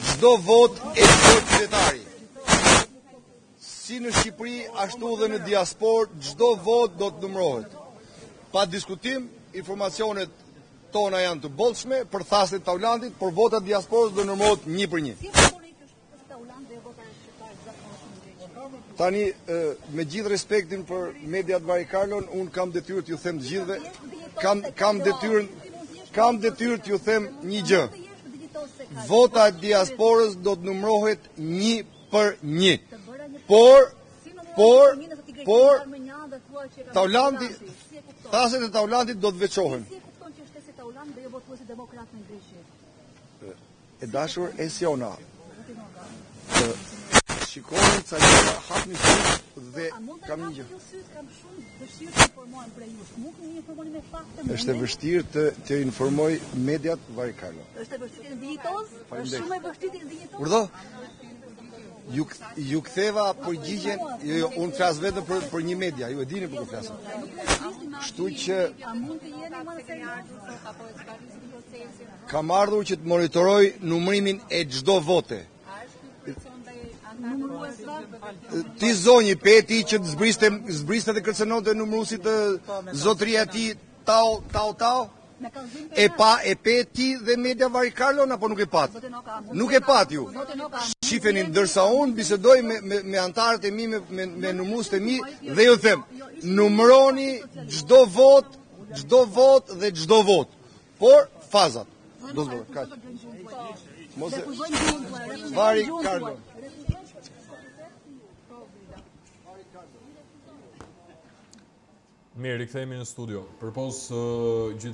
çdo vot e çdo qytetari. Si në Shqipëri, ashtu dhe në diasporë, çdo vot do të numërohet. Pa diskutim, informacionet tona janë të bollshme për thasën e Taulandit, por votat diasporës do numërohet 1-1. Tani, me gjithë respektin për mediat Varikarlon, unë kam detyrë t'ju them të gjithëve, kam detyrë t'ju them një gjë. Vota e diasporës do të numërohet 1-1. Por, Taulandi, thasët e Taulandit do të veçohen. E dashur e Siona, shikoni ca gjëra, hapni sy dhe kam një gjë. Është e vështirë të informoj mediat Varikarlo. Është e vështirë ndihitoz, është shumë e vështirë ndihitoz. Urdhë? Ju ktheva përgjigjen, jo, unë flas vetëm për një media, ju e dini për ku flasim. Kështu që kam ardhur që të monitoroj numërimin e çdo vote. Ti zonji Peti që të zbriste dhe kërcënonte numëruesit të zotëria ti tau. E pe ti dhe media Varikarlon apo nuk e pat? Nuk e pat ju. Shifeni, ndërsa unë bisedoj me antarët e mi, me numëruesit e mi dhe ju them, numëroni çdo vot dhe çdo vot. Por fazat. Do të bëhet kaq. Mos e Varikarlon. Mirë, rikthehemi në studio. Përpos gjithë